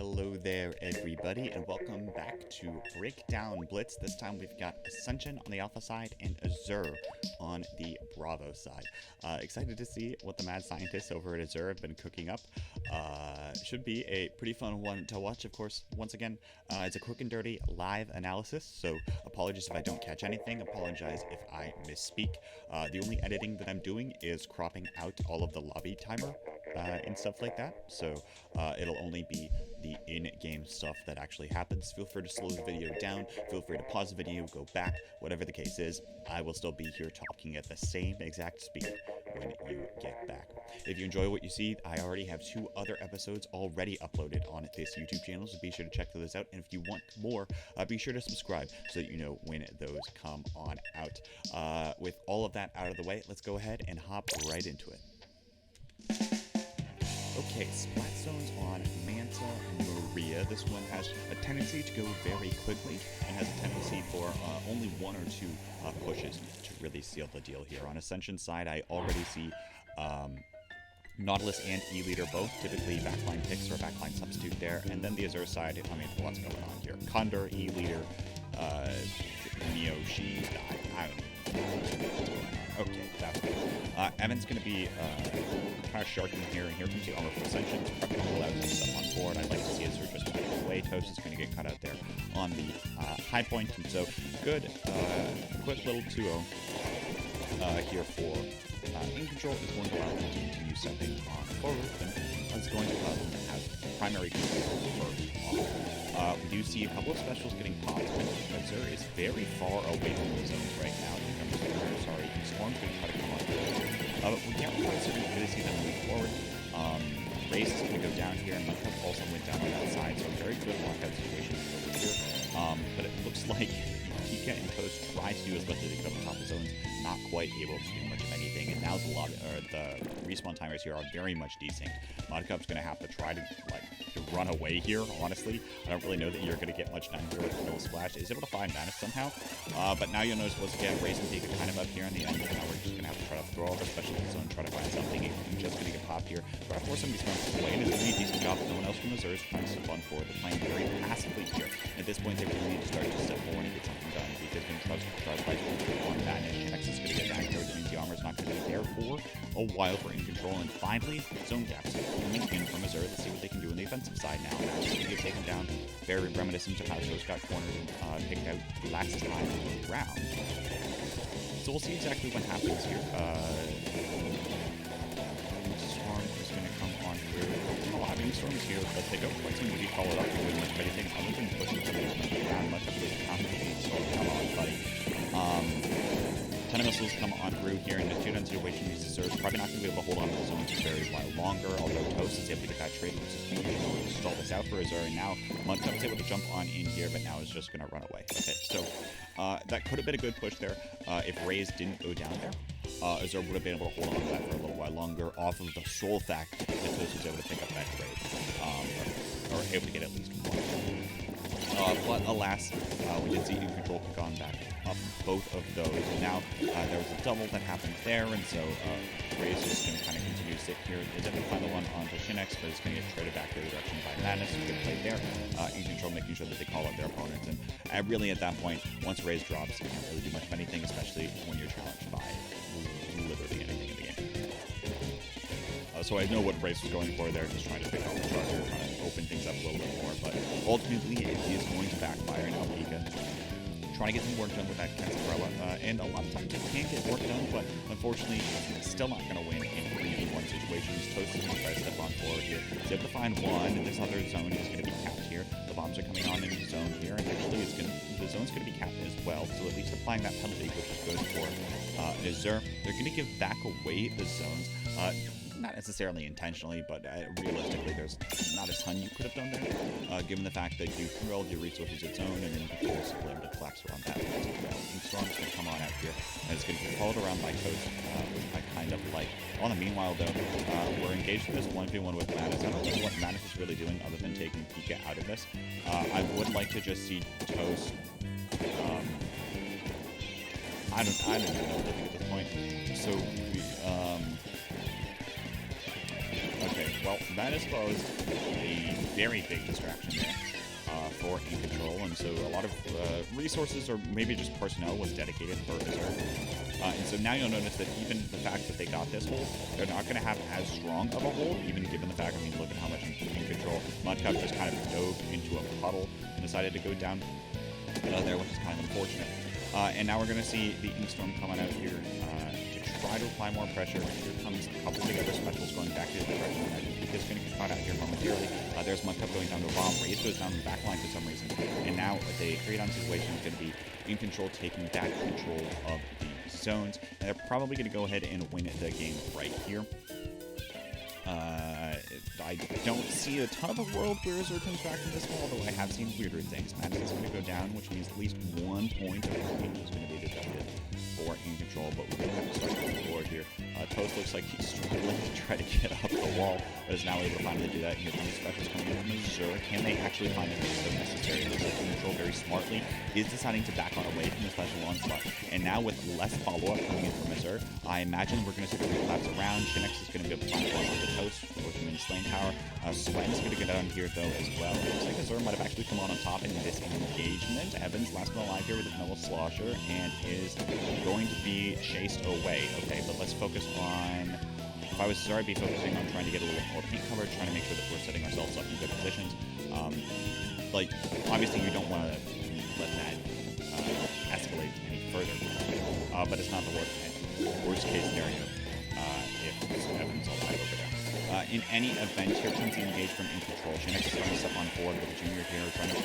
Hello there, everybody, and welcome back to Breakdown Blitz. This time we've got Ascension on the Alpha side and Azure on the Bravo side. Excited to see what the mad scientists over at Azure have been cooking up. Should be a pretty fun one to watch, of course. Once again, it's a quick and dirty live analysis, so apologies if I don't catch anything. Apologize if I misspeak. The only editing that I'm doing is cropping out all of the lobby timer and stuff like that, so it'll only be the in-game stuff that actually happens. Feel free to slow the video down, feel free to pause the video, go back, whatever the case is. I will still be here talking at the same exact speed when you get back. If you enjoy what you see, I already have 2 other episodes already uploaded on this YouTube channel, so be sure to check those out. And if you want more, be sure to subscribe so that you know when those come on out. With all of that out of the way, let's go ahead and hop right into it. Okay, splat zones on Manta Maria. This one has a tendency to go very quickly and has a tendency for only 1 or 2 pushes to really seal the deal here. On Ascension side, I already see Nautilus and E-Leader both, typically backline picks or backline substitute there. And then the Azure side, I mean, what's going on here? Condor, E-Leader, Miyoshi, I don't know. Okay, that's good. Evan's going to be kind of sharking here, and here comes the armor for Ascension. It's probably going to pull out some stuff on board. I'd like to see Azure just back away. Toast is going to get cut out there on the high point. And so, good, quick little 2-0 here for InControl is going to allow them to continue stepping on forward, and it's going to allow them to have primary control first off. We do see a couple of specials getting popped, and Azure is very far away from the zones right now. Sorry, Storm's going to try to come on forward. But we can't really see them move forward. Race is going to go down here, and Manta also went down on that side, so a very good lockout situation over here. But it looks like Pika and Toast try to do as much as they could on top of zones, not quite able to do much of anything, and now the respawn timers here are very much desynced. Modcup's going to have to try to run away here, honestly. I don't really know that you're going to get much done here with no splash. Is able to find Manus somehow, but now you'll notice once again, Race and Pika kind of up here in the end, and now we're just going to have to try to throw all the specials in the zone, try to find something. You're just going to get popped here. Try to force some of these guns away, and it's doing a decent job. No one else from Azure is trying to step on forward. They're playing very passively here. At this point, they really need to start to step forward and get something done. Because when try to on Vanish, Nexus is going to get back there, which means the armor is not going to be there for a while for InControl. And finally, zone gaps coming in from Azure. Let's see what they can do on the offensive side now. Now it's going to get taken down. Very reminiscent of how Toast got cornered and picked out last time around. So we'll see exactly what happens here. Storm is going to come on through. A lot of storms here, but they don't quite seem to be followed up with much of anything other than pushing something down. Much of this complicated storm. Come on, buddy. 10 missiles come on through here in the 2-down situation. These deserves probably not going to be able to hold on to the zone for a very while longer, although Toast is able to get that trade, which is going to stall this out for Azure. And now Manta is able to jump on in here, but now is just going to run away. Okay, so that could have been a good push there if Raze didn't go down there. Azure would have been able to hold on to that for a little while longer off of the sole fact that Toast was able to pick up that trade, or able to get at least one. But alas, we did see InControl kick on back up both of those. And now there was a double that happened there, and so Raze is going to kind of continue to sit here. Is able to find the one onto Shinex, but it's going to get traded back the other direction by Madness. Good play there. InControl making sure that they call out their opponents. And really at that point, once Raze drops, you can't really do much of anything, especially when you're challenged by literally anything in the game. So I know what Race was going for there, just trying to pick off the charger, trying to open things up a little bit more, but ultimately it is going to backfire. Now Pika trying to get some work done with that Umbrella, and a lot of times it can get work done, but unfortunately it's still not going to win in 3v1 situations. Toast is going to try to step on forward here. He's able to find one, and this other zone is going to be capped here. The bombs are coming on into the zone here, and actually the zone's going to be capped as well, so at least applying that penalty, which is good for Azure. They're going to give back away the zones. Not necessarily intentionally, but realistically, there's not a ton you could have done there, given the fact that you threw all your resources at zone, and then you could also able to collapse around that. Storm's going to come on out here, and it's going to get followed around by Toast, which I kind of like. On the meanwhile, though, we're engaged in this 1v1 with Manus. I don't know what Manus is really doing other than taking Pika out of this. I would like to just see Toast. I don't even know what to think at this point. So, okay. well, that has caused a very big distraction there for in control, and so a lot of resources or maybe just personnel was dedicated for Azure. And so now you'll notice that even the fact that they got this hold, they're not going to have as strong of a hold, even given the fact, I mean, look at how much in control. Mudcup just kind of dove into a puddle and decided to go down there, which is kind of unfortunate. And now we're going to see the Inkstorm coming out here to try to apply more pressure. Here comes a couple of the other specials going back to the direction. I think Pika's going to get caught out here momentarily. There's Mudcup going down to a bomb. Reef goes down the back line for some reason. And now the 3-on situation is going to be in control, taking back control of the zones. And they're probably going to go ahead and win the game right here. I don't see a ton of a world where Azure comes back from this one, although I have seen weirder things. Manta is going to go down, which means at least 1 point of point is going to be deducted for in control, but we're going to have to start going forward here. Toast looks like he's struggling to try to get up the wall, but is now able to finally do that. Here comes specials coming in from Azure. Can they actually find it so necessary? Looks like in control very smartly is deciding to back on away from the special onslaught, and now with less follow-up coming in from Azure, I imagine we're going to see the relapse around. Shinex is going to be able to find one with the Toast, with him in Slain Tower. Swen's going to get down here though as well. It looks like Azure might have actually come on top in this engagement. Evans last one alive here with a Vanilla Slosher and is going to be chased away. Okay, but let's focus on... If I was Azure, I'd be focusing on trying to get a little more paint cover, trying to make sure that we're setting ourselves up in good positions. Like, obviously you don't want to let that escalate any further, but it's not the worst case scenario if Evans all alive over there. In any event, here comes the engage from in control. Shinex is trying to step on forward with a junior here, trying to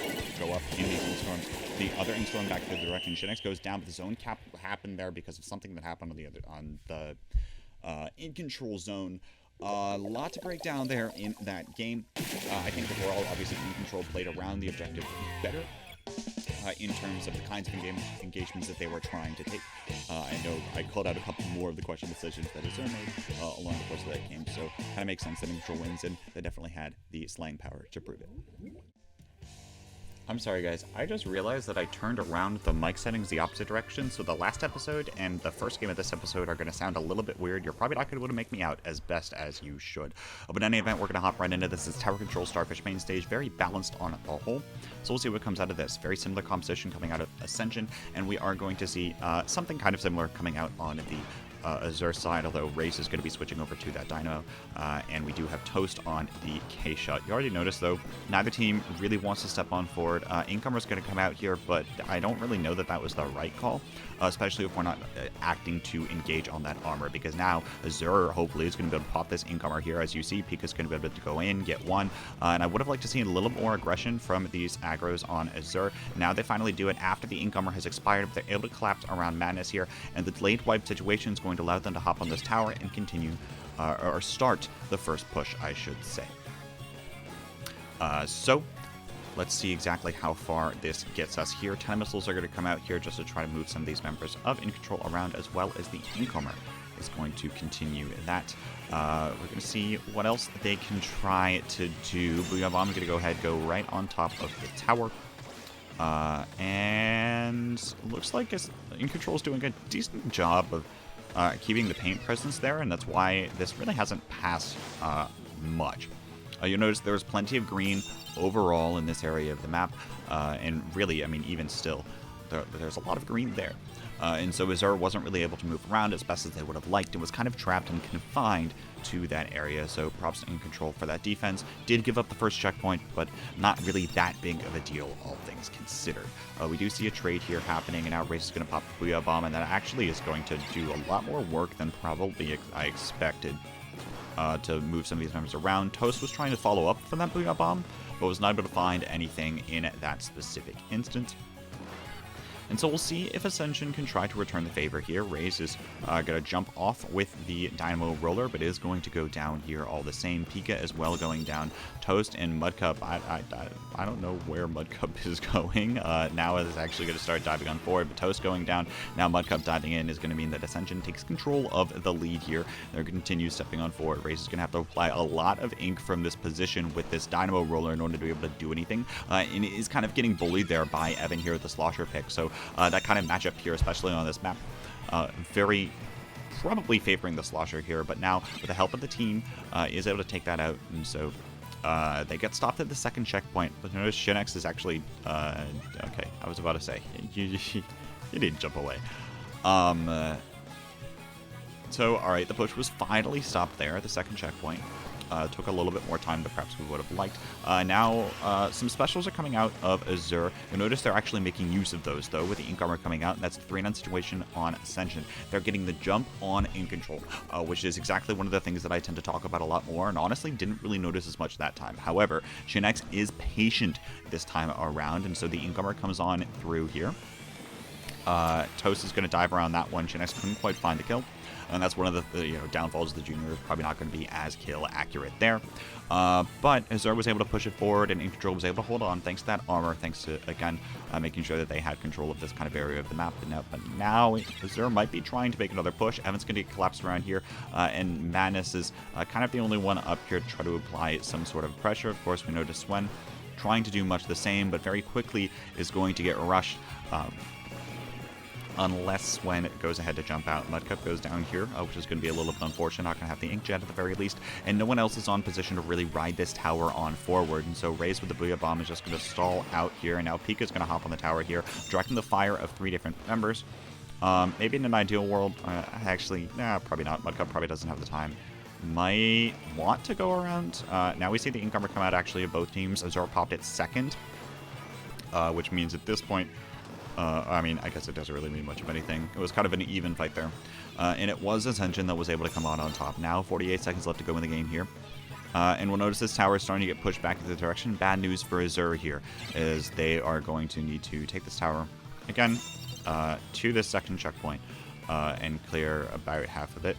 go up in these Inkstorms. The other Inkstorm back to the direction. Shinex goes down, but the zone cap happened there because of something that happened on the in control zone. A lot to break down there in that game. I think overall, obviously, in control played around the objective better. In terms of the kinds of engagements that they were trying to take. I know I called out a couple more of the question decisions that Azure made along the course of that game, so kind of makes sense that Control wins, and they definitely had the slang power to prove it. I'm sorry guys, I just realized that I turned around the mic settings the opposite direction, so the last episode and the first game of this episode are going to sound a little bit weird. You're probably not going to be able to make me out as best as you should. But in any event, we're going to hop right into this. This is Tower Control Starfish Mainstage, very balanced on the whole. So we'll see what comes out of this. Very similar composition coming out of Ascension, and we are going to see something kind of similar coming out on the Azure side, although Race is going to be switching over to that Dynamo, and we do have Toast on the K-Shot. You already noticed, though, neither team really wants to step on forward. Incomer's going to come out here, but I don't really know that that was the right call, especially if we're not acting to engage on that armor, because now Azure, hopefully, is going to be able to pop this Incomer here. As you see, Pika's going to be able to go in, get one, and I would have liked to see a little more aggression from these aggros on Azure. Now they finally do it after the Incomer has expired, but they're able to collapse around Madness here, and the delayed wipe situation is going to allow them to hop on this tower and continue, or start the first push, I should say. So, let's see exactly how far this gets us here. 10 missiles are going to come out here just to try to move some of these members of In Control around, as well as the Incomer is going to continue that. We're going to see what else they can try to do. Booyah Bomb is going to go ahead, go right on top of the tower. And looks like In Control is doing a decent job of keeping the paint presence there, and that's why this really hasn't passed much. You'll notice there's plenty of green overall in this area of the map, and really, I mean, even still, there's a lot of green there. And so Azure wasn't really able to move around as best as they would have liked. It was kind of trapped and confined to that area, so props to In Control for that defense. Did give up the first checkpoint, but not really that big of a deal, all things considered. We do see a trade here happening, and now Race is going to pop the Booyah Bomb, and that actually is going to do a lot more work than probably I expected to move some of these members around. Toast was trying to follow up from that Booyah Bomb, but was not able to find anything in that specific instance. And so we'll see if Ascension can try to return the favor here. Raze is going to jump off with the Dynamo Roller, but is going to go down here all the same. Pika as well going down. Toast and Mudcup, I don't know where Mudcup is going. Now is actually going to start diving on forward, but Toast going down. Now Mudcup diving in is going to mean that Ascension takes control of the lead here. They're going to continue stepping on forward. Raze is going to have to apply a lot of ink from this position with this Dynamo Roller in order to be able to do anything. And it is kind of getting bullied there by Evan here with the Slosher pick. So that kind of matchup here, especially on this map, very probably favoring the slosher here, but now with the help of the team, is able to take that out, and so they get stopped at the second checkpoint. But notice Shinx is actually okay. I was about to say you didn't jump away. So all right, the push was finally stopped there at the second checkpoint. Took a little bit more time than perhaps we would have liked. Now, some specials are coming out of Azure. You'll notice they're actually making use of those, though, with the Ink Armor coming out. And that's the 3-9 situation on Ascension. They're getting the jump on Ink Control, which is exactly one of the things that I tend to talk about a lot more, and honestly didn't really notice as much that time. However, Shinx is patient this time around, and so the Ink Armor comes on through here. Toast is going to dive around that one. Shinx couldn't quite find the kill. And that's one of the downfalls of the Junior. Probably not going to be as kill accurate there. But Azure was able to push it forward, and Ink Control was able to hold on thanks to that armor, thanks to, again, making sure that they had control of this kind of area of the map. But now Azure might be trying to make another push. Evan's going to get collapsed around here, and Madness is kind of the only one up here to try to apply some sort of pressure. Of course, we notice Swen trying to do much the same, but very quickly is going to get rushed. Unless Swen goes ahead to jump out. Mudcup goes down here, which is going to be a little bit unfortunate. Not going to have the Inkjet at the very least. And no one else is on position to really ride this tower on forward. And so Raze with the Booyah Bomb is just going to stall out here. And now Pika's going to hop on the tower here, directing the fire of 3 different members. Maybe in an ideal world, actually, probably not. Mudcup probably doesn't have the time. Might want to go around. Now we see the Ink Armor come out actually of both teams. Azure popped it second, which means at this point, I mean, I guess it doesn't really mean much of anything. It was kind of an even fight there. And it was Ascension that was able to come on top. Now, 48 seconds left to go in the game here. And we'll notice this tower is starting to get pushed back into the direction. Bad news for Azure here, as they are going to need to take this tower, again, to this second checkpoint, and clear about half of it.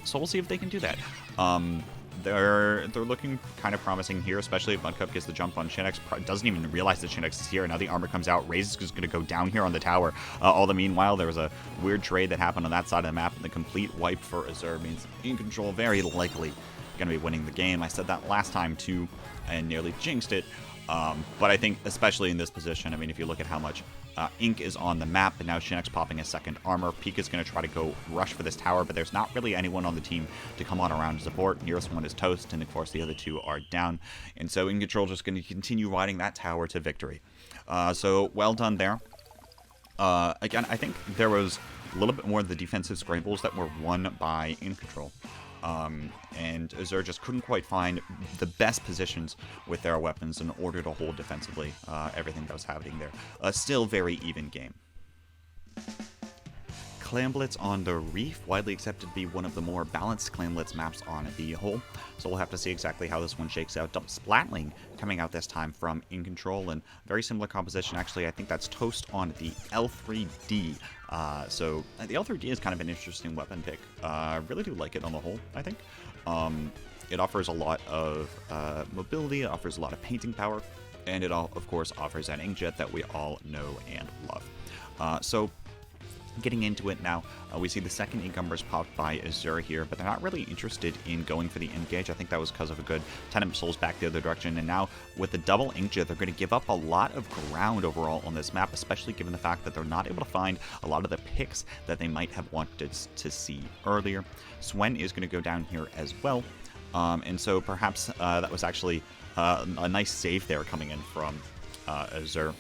So we'll see if they can do that. They're looking kind of promising here, especially if Mudcup gets the jump on Shinx. Doesn't even realize that Shinx is here. Now the armor comes out. Raze is just going to go down here on the tower. All the meanwhile, there was a weird trade that happened on that side of the map, and the complete wipe for Azure means Ink Control very likely going to be winning the game. I said that last time too, and nearly jinxed it. But I think, especially in this position, I mean, if you look at how much Ink is on the map, and now Shinx popping a second armor. Pika's going to try to go rush for this tower, but there's not really anyone on the team to come on around to support. Nearest one is Toast, and of course the other two are down. And so Ink Control just going to continue riding that tower to victory. So well done there. Again, I think there was a little bit more of the defensive scrambles that were won by Ink Control. And Azure just couldn't quite find the best positions with their weapons in order to hold defensively everything that was happening there. Still very even game. Clan Blitz on the Reef, widely accepted to be one of the more balanced Clan Blitz maps on the whole. So we'll have to see exactly how this one shakes out. Double Splatling coming out this time from Ink Control, and very similar composition. Actually, I think that's Toast on the L3D. So the L3D is kind of an interesting weapon pick. Really do like it on the whole, I think. It offers a lot of mobility, it offers a lot of painting power, and it all, of course, offers that Inkjet that we all know and love. So getting into it now, we see the second Ink Armor popped by Azure here, but they're not really interested in going for the engage. I think that was because of a good 10 souls back the other direction, and now with the double Inkjet, they're going to give up a lot of ground overall on this map, especially given the fact that they're not able to find a lot of the picks that they might have wanted to see earlier. Swen is going to go down here as well, and so perhaps that was actually a nice save there coming in from Azure.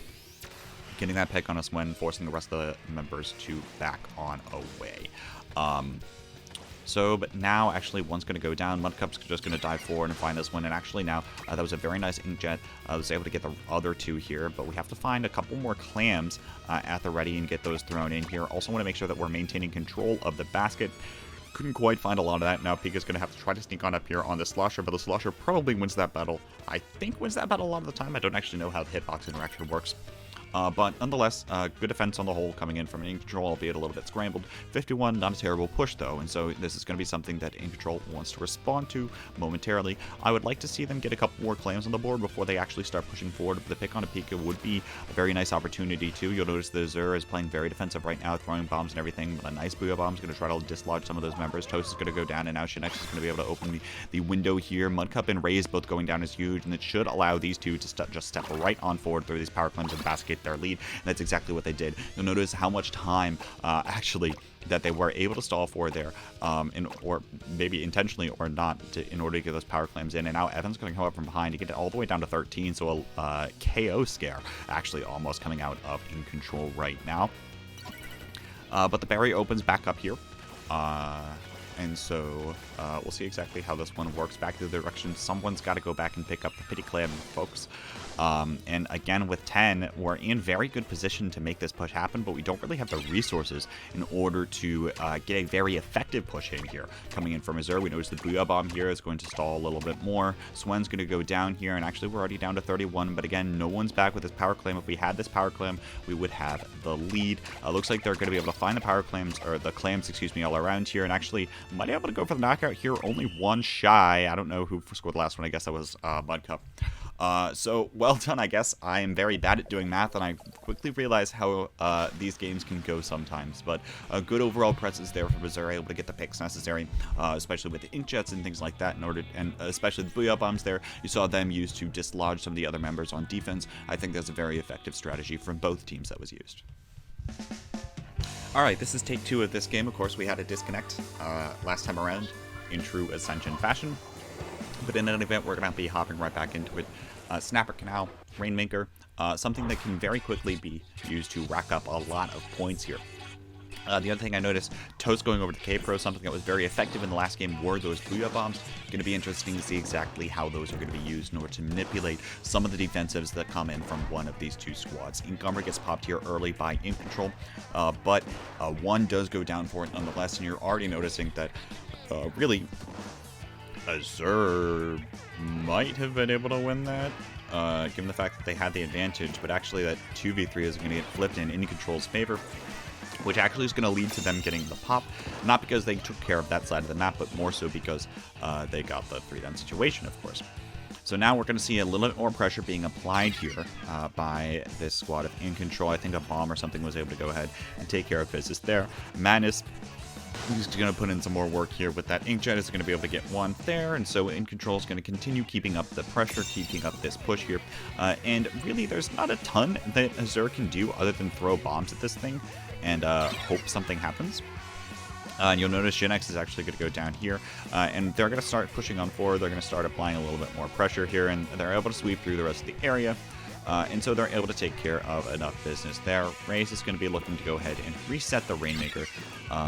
Getting that pick on us when forcing the rest of the members to back on away. But now actually one's going to go down. Mudcup's just going to dive forward and find this one. And actually now that was a very nice Inkjet. I was able to get the other two here, but we have to find a couple more clams at the ready and get those thrown in here. Also want to make sure that we're maintaining control of the basket. Couldn't quite find a lot of that. Now Pika's going to have to try to sneak on up here on the Slosher, but the Slosher probably wins that battle. I think wins that battle a lot of the time. I don't actually know how the hitbox interaction works. But nonetheless, good defense on the whole coming in from Ink Control, albeit a little bit scrambled. 51, not a terrible push though, and so this is going to be something that Ink Control wants to respond to momentarily. I would like to see them get a couple more claims on the board before they actually start pushing forward, but the pick on a Pika would be a very nice opportunity too. You'll notice that Azure is playing very defensive right now, throwing bombs and everything, but a nice Booyah Bomb is going to try to dislodge some of those members. Toast is going to go down, and now Shinx is going to be able to open the window here. Mudcup and Raze both going down is huge, and it should allow these two to just step right on forward through these power claims and basket take their lead, and that's exactly what they did. You'll notice how much time actually that they were able to stall for there, or maybe intentionally or not, in order to get those power claims in. And now Evan's going to come up from behind to get it all the way down to 13, so a KO scare actually almost coming out of In Control right now. But the berry opens back up here. And so we'll see exactly how this one works. Back to the direction. Someone's got to go back and pick up the Pity Clan folks. And again, with 10, we're in very good position to make this push happen, but we don't really have the resources in order to get a very effective push in here. Coming in from Azure, we notice the Booyah Bomb here is going to stall a little bit more. Swen's going to go down here, and actually we're already down to 31, but again, no one's back with this power claim. If we had this power claim, we would have the lead. Looks like they're going to be able to find the power claims, or the claims, excuse me, all around here, and actually might be able to go for the knockout here. Only one shy. I don't know who scored the last one. I guess that was Mudcup. So well done, I guess. I am very bad at doing math, and I quickly realize how these games can go sometimes. But a good overall presence there for Azure, able to get the picks necessary, especially with the inkjets and things like that. And especially the Booyah Bombs there, you saw them used to dislodge some of the other members on defense. I think that's a very effective strategy from both teams that was used. Alright, this is take 2 of this game. Of course, we had a disconnect last time around in true Ascension fashion. But in any event, we're going to be hopping right back into it. Snapper Canal, Rainmaker, something that can very quickly be used to rack up a lot of points here. The other thing I noticed, Toast going over to K-Pro, something that was very effective in the last game were those Booyah Bombs. It's going to be interesting to see exactly how those are going to be used in order to manipulate some of the defensives that come in from one of these two squads. Incomer gets popped here early by In Control, but one does go down for it nonetheless, and you're already noticing that really Azure might have been able to win that, given the fact that they had the advantage, but actually that 2v3 is going to get flipped in Control's favor, which actually is going to lead to them getting the pop, not because they took care of that side of the map, but more so because they got the 3-down situation, of course. So now we're going to see a little bit more pressure being applied here by this squad of In Control. I think a bomb or something was able to go ahead and take care of business there. Madness, he's going to put in some more work here with that inkjet, is going to be able to get one there, and so In Control is going to continue keeping up the pressure, keeping up this push here, and really there's not a ton that Azure can do other than throw bombs at this thing and hope something happens. And you'll notice Genex is actually going to go down here, and they're going to start pushing on forward. They're going to start applying a little bit more pressure here, and they're able to sweep through the rest of the area. And so they're able to take care of enough business there. Raze is going to be looking to go ahead and reset the Rainmaker,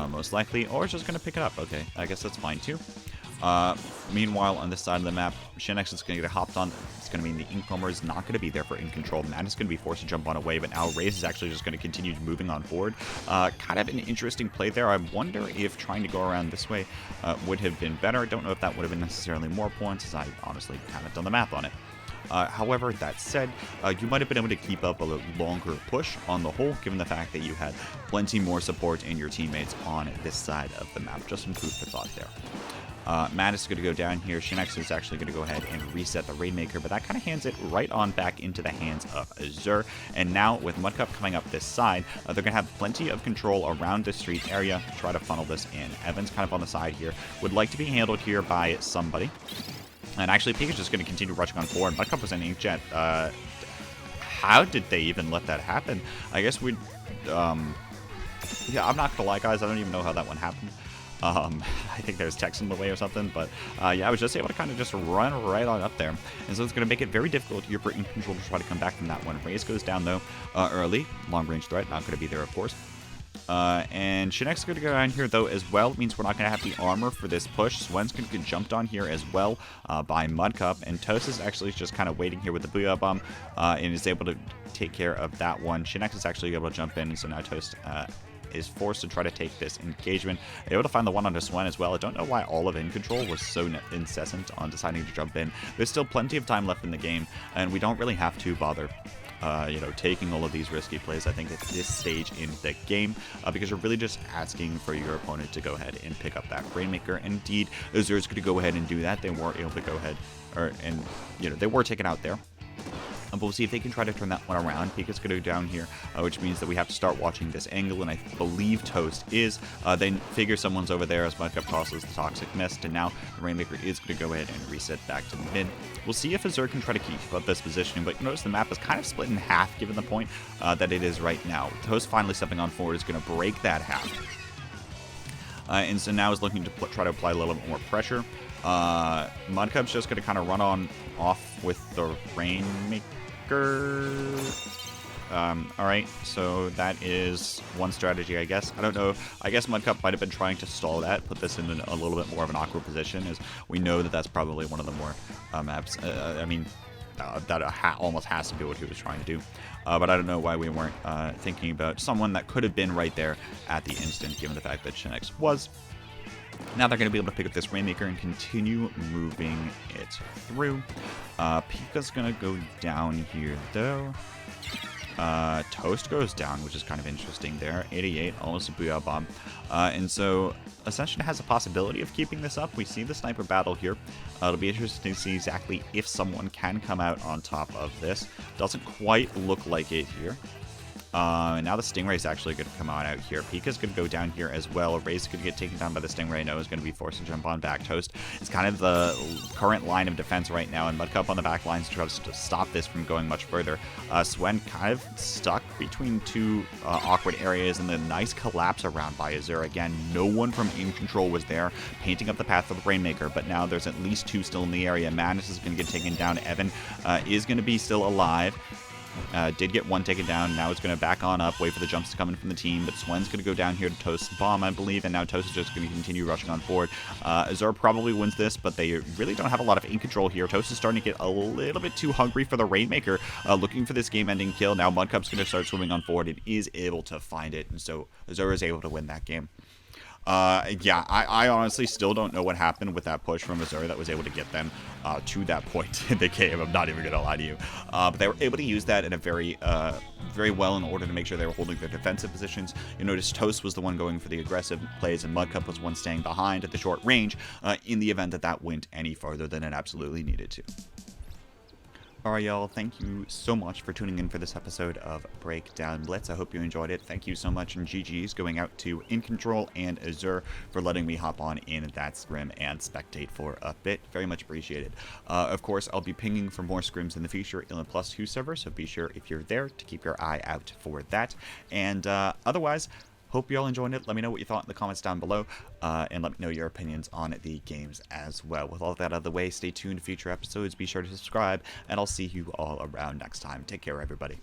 most likely, or it's just going to pick it up. Okay, I guess that's fine too. Meanwhile, on this side of the map, Shinx is going to get hopped on. It's going to mean the Incomer is not going to be there for In Control. Matt is going to be forced to jump on away, but now Raze is actually just going to continue moving on forward. Kind of an interesting play there. I wonder if trying to go around this way would have been better. I don't know if that would have been necessarily more points, as I honestly haven't done the math on it. However, that said, you might have been able to keep up a longer push on the whole, given the fact that you had plenty more support in your teammates on this side of the map. Just some food for thought there. Matt is going to go down here. Shinx is actually going to go ahead and reset the Rainmaker, but that kind of hands it right on back into the hands of Azure. And now, with Mudcup coming up this side, they're going to have plenty of control around the street area to try to funnel this in. Evan's kind of on the side here. Would like to be handled here by somebody. And actually, Pika's just going to continue rushing on forward. Mudcup was an inkjet. How did they even let that happen? I guess we'd... yeah, I'm not going to lie, guys. I don't even know how that one happened. I think there's text in the way or something, but yeah, I was just able to kind of just run right on up there. And so it's going to make it very difficult here for In Control to try to come back from that one. Raze goes down, though, early. Long-range threat, not going to be there, of course. And Shinx is going to go down here, though, as well. It means we're not going to have the armor for this push. Swen's going to get jumped on here as well by Mudcup. And Toast is actually just kind of waiting here with the Booyah Bomb and is able to take care of that one. Shinx is actually able to jump in, and so now Toast is forced to try to take this engagement. Able to find the one onto Swen as well. I don't know why all of In Control was so incessant on deciding to jump in. There's still plenty of time left in the game, and we don't really have to bother taking all of these risky plays, I think, at this stage in the game, because you're really just asking for your opponent to go ahead and pick up that Rainmaker. And indeed, Azure's going to go ahead and do that. They weren't able to go ahead, they were taken out there. But we'll see if they can try to turn that one around. Pika's going to go down here, which means that we have to start watching this angle, and I believe Toast is. They figure someone's over there as Mudcup tosses the Toxic Mist, and now the Rainmaker is going to go ahead and reset back to the mid. We'll see if Azure can try to keep up this positioning, but you notice the map is kind of split in half given the point that it is right now. Toast finally stepping on forward is going to break that half. And so now is looking to try to apply a little bit more pressure. Mudcup's just going to kind of run on off with the Rainmaker. Alright, so that is one strategy, I guess. I don't know. I guess Mudcup might have been trying to stall that, put this in a little bit more of an awkward position, as we know that that's probably one of the more maps. That almost has to do what he was trying to do. But I don't know why we weren't thinking about someone that could have been right there at the instant, given the fact that Shinx was. Now they're going to be able to pick up this Rainmaker and continue moving it through. Pika's going to go down here, though. Toast goes down, which is kind of interesting there. 88, almost a Booyah Bomb. And so Ascension has a possibility of keeping this up. We see the sniper battle here. It'll be interesting to see exactly if someone can come out on top of this. Doesn't quite look like it here. And now the Stingray is actually going to come out here. Pika's going to go down here as well. Ray's going to get taken down by the Stingray. Noah's going to be forced to jump on back. Toast is kind of the current line of defense right now, and Mudcup on the back lines tries to stop this from going much further. Swen kind of stuck between two awkward areas, and the nice collapse around by Azure. Again, no one from In Control was there, painting up the path for the Rainmaker, but now there's at least two still in the area. Madness is going to get taken down. Evan is going to be still alive. Did get one taken down. Now it's going to back on up, wait for the jumps to come in from the team, but Swen's going to go down here to Toast's bomb, I believe, and now Toast is just going to continue rushing on forward. Azure probably wins this, but they really don't have a lot of In Control here. Toast is starting to get a little bit too hungry for the Rainmaker, looking for this game-ending kill. Now Mudcup's going to start swimming on forward and is able to find it, and so Azure is able to win that game. Yeah, I honestly still don't know what happened with that push from Azure that was able to get them to that point in the game. I'm not even going to lie to you. But they were able to use that in a very well in order to make sure they were holding their defensive positions. You notice Toast was the one going for the aggressive plays, and Mudcup was one staying behind at the short range in the event that that went any farther than it absolutely needed to. Alright, y'all, thank you so much for tuning in for this episode of Breakdown Blitz. I hope you enjoyed it. Thank you so much, and GG's going out to In Control and Azure for letting me hop on in that scrim and spectate for a bit. Very much appreciated. Of course, I'll be pinging for more scrims in the future in the +2 server, so be sure if you're there to keep your eye out for that. And otherwise, hope you all enjoyed it. Let me know what you thought in the comments down below, and let me know your opinions on the games as well. With all that out of the way, stay tuned to future episodes. Be sure to subscribe, and I'll see you all around next time. Take care, everybody.